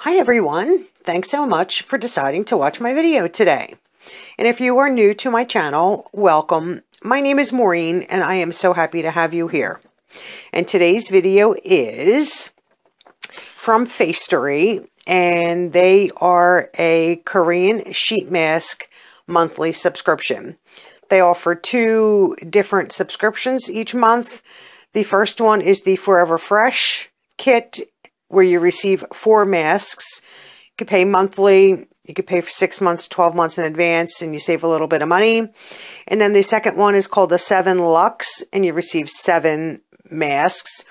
Hi everyone, thanks so much for deciding to watch my video today. And if you are new to my channel, welcome. My name is Maureen and I am so happy to have you here. And today's video is from Facestory, and they are a Korean sheet mask monthly subscription. They offer two different subscriptions each month. The first one is the Forever Fresh kit, where you receive 4 masks. You can pay monthly, you can pay for 6 months, 12 months in advance, and you save a little bit of money. And then the second one is called the 7 Luxe, and you receive 7 masks.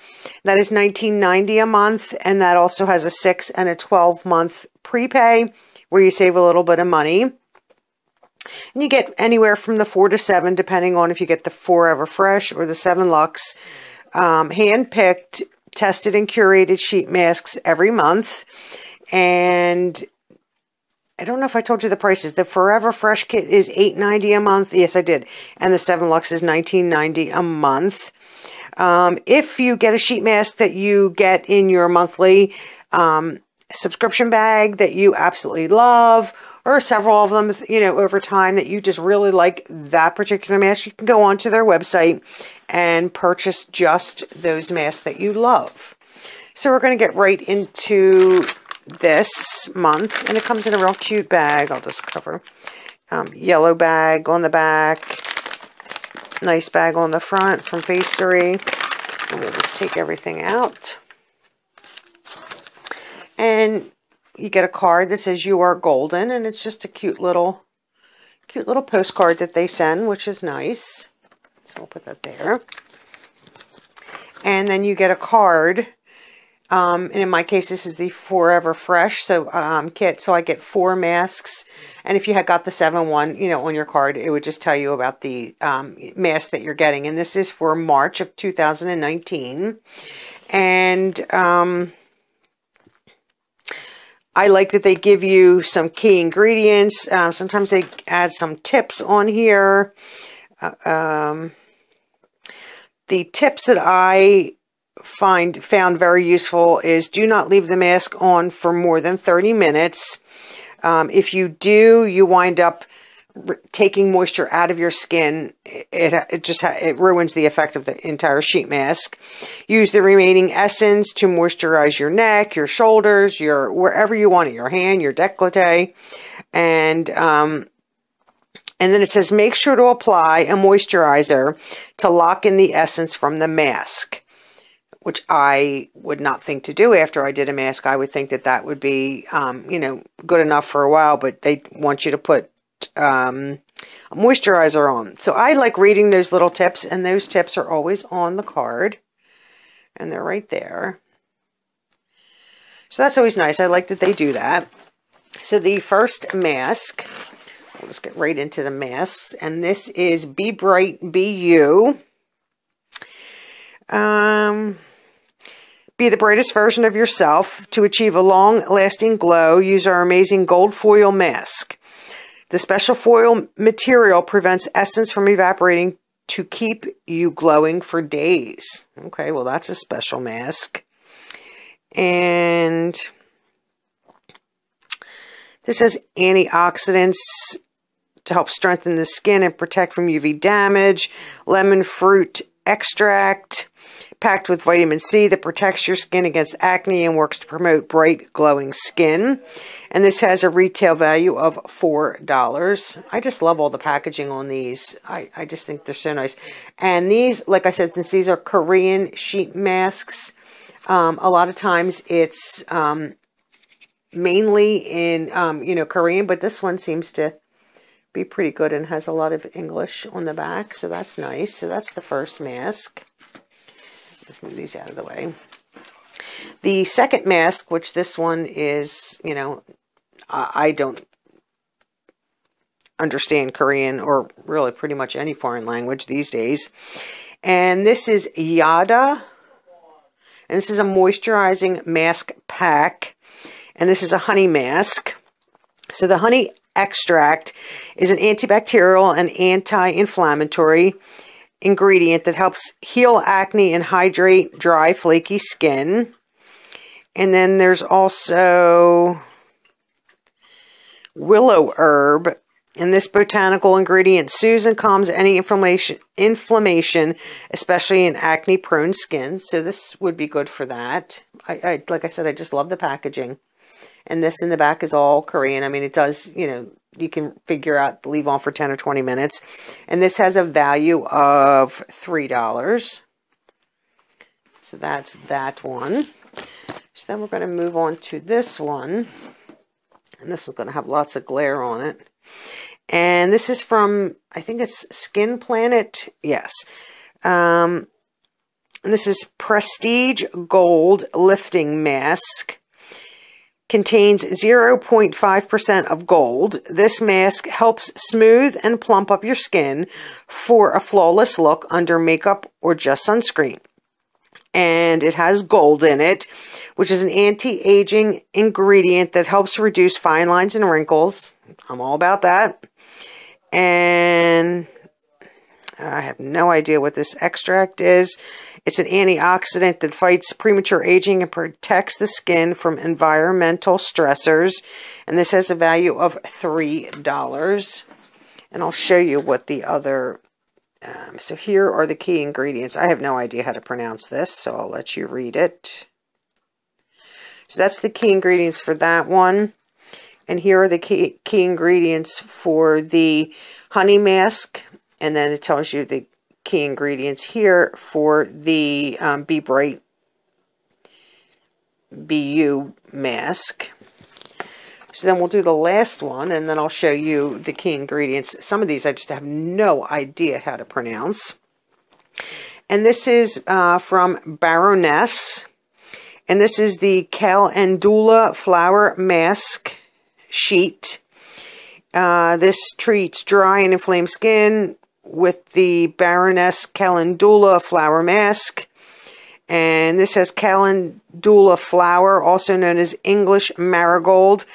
That is $19.90 a month, and that also has a 6 and a 12-month prepay, where you save a little bit of money. And you get anywhere from the 4 to 7, depending on if you get the Forever Fresh or the 7 Luxe, hand-picked, tested and curated sheet masks every month. And I don't know if I told you the prices. The Forever Fresh kit is $8.90 a month. Yes, I did. And the 7 Luxe is $19.90 a month. If you get a sheet mask that you get in your monthly subscription bag that you absolutely love, or several of them, over time that you just really like that particular mask, you can go onto their website and purchase just those masks that you love. So we're going to get right into this month's, and it comes in a real cute bag. I'll just cover yellow bag on the back, nice bag on the front from Facestory. And we'll just take everything out. And you get a card that says "You are golden," and it's just a cute little postcard that they send, which is nice. So we'll put that there. And then you get a card. And in my case, this is the Forever Fresh kit. So I get 4 masks. And if you had got the 7 one, on your card, it would just tell you about the mask that you're getting. And this is for March of 2019. And I like that they give you some key ingredients. Sometimes they add some tips on here. The tips that I found very useful is do not leave the mask on for more than 30 minutes. If you do, you wind up taking moisture out of your skin. It ruins the effect of the entire sheet mask. Use the remaining essence to moisturize your neck, your shoulders, wherever you want it, your hand, your décolleté. And then it says, make sure to apply a moisturizer to lock in the essence from the mask, which I would not think to do after I did a mask. I would think that would be, good enough for a while, but they want you to put a moisturizer on. So I like reading those little tips, and those tips are always on the card, and they're right there. So that's always nice. I like that they do that. So the first mask, we'll just get right into the masks, and this is Be Bright, Be You. Be the brightest version of yourself. To achieve a long-lasting glow, use our amazing gold foil mask. The special foil material prevents essence from evaporating to keep you glowing for days. Okay, well, that's a special mask. And this has antioxidants to help strengthen the skin and protect from UV damage. Lemon fruit extract, packed with vitamin C that protects your skin against acne and works to promote bright, glowing skin. And this has a retail value of $4. I just love all the packaging on these. I just think they're so nice. And these, like I said, since these are Korean sheet masks, a lot of times it's mainly in, Korean, but this one seems to be pretty good and has a lot of English on the back. So that's nice. So that's the first mask. Let's move these out of the way. The second mask, which this one is, I don't understand Korean or really pretty much any foreign language these days. And this is Yada. And this is a moisturizing mask pack. And this is a honey mask. So the honey extract is an antibacterial and anti-inflammatory ingredient that helps heal acne and hydrate dry, flaky skin. And then there's also willow herb. And this botanical ingredient soothes and calms any inflammation, especially in acne-prone skin. So this would be good for that. Like I said, I just love the packaging. And this in the back is all Korean. I mean, it does, you know, you can figure out, leave on for 10 or 20 minutes. And this has a value of $3. So that's that one. So then we're going to move on to this one. And this is going to have lots of glare on it. And this is from, I think it's Skin Planet. Yes. And this is Prestige Gold Lifting Mask. Contains 0.5% of gold. This mask helps smooth and plump up your skin for a flawless look under makeup or just sunscreen. And it has gold in it, which is an anti-aging ingredient that helps reduce fine lines and wrinkles. I'm all about that. And I have no idea what this extract is. It's an antioxidant that fights premature aging and protects the skin from environmental stressors. And this has a value of $3. And I'll show you what the other... so here are the key ingredients. I have no idea how to pronounce this, so I'll let you read it. So that's the key ingredients for that one. And here are the key ingredients for the honey mask. And then it tells you the key ingredients here for the Be Bright BU mask. So then we'll do the last one, and then I'll show you the key ingredients. Some of these I just have no idea how to pronounce. And this is from Baroness. And this is the Calendula Flower Mask Sheet. This treats dry and inflamed skin with the Baroness Calendula Flower Mask. And this has Calendula flower, also known as English marigold.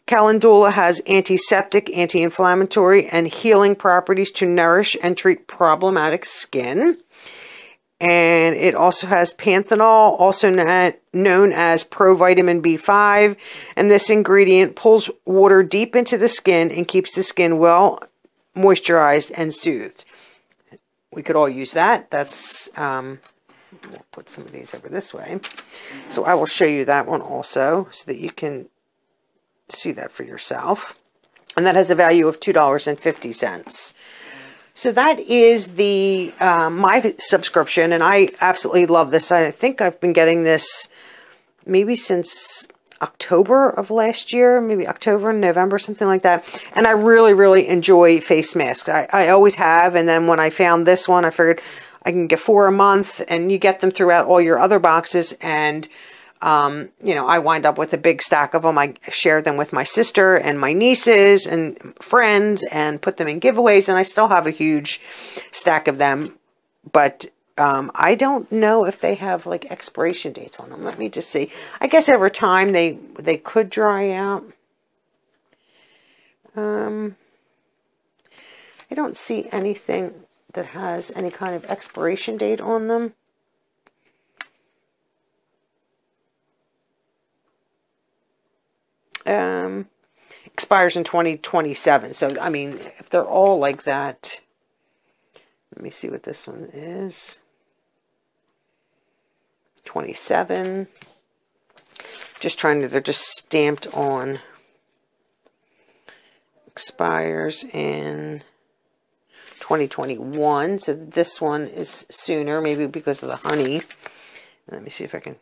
Calendula has antiseptic, anti-inflammatory, and healing properties to nourish and treat problematic skin. And it also has panthenol, also known as provitamin B5. And this ingredient pulls water deep into the skin and keeps the skin well moisturized and soothed. We could all use that. That's, we'll put some of these over this way. So I will show you that one also so that you can see that for yourself. And that has a value of $2.50. So that is the my subscription, and I absolutely love this. I think I've been getting this maybe since October of last year, maybe October, November, something like that. And I really, really enjoy face masks. I always have, and then when I found this one, I figured I can get 4 a month, and you get them throughout all your other boxes, and you know, I wind up with a big stack of them. I share them with my sister and my nieces and friends and put them in giveaways, and I still have a huge stack of them. But I don't know if they have like expiration dates on them. Let me just see. I guess over time they could dry out. I don't see anything that has any kind of expiration date on them. Expires in 2027. So, I mean, if they're all like that, let me see what this one is. 27. Just trying to, they're just stamped on. Expires in 2021. So this one is sooner, maybe because of the honey. Let me see if I can.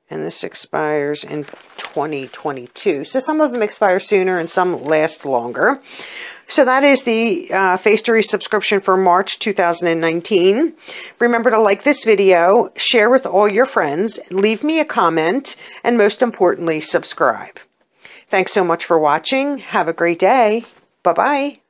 And this expires in 2022. So some of them expire sooner and some last longer. So that is the Facetery subscription for March 2019. Remember to like this video, share with all your friends, leave me a comment, and most importantly, subscribe. Thanks so much for watching. Have a great day. Bye-bye.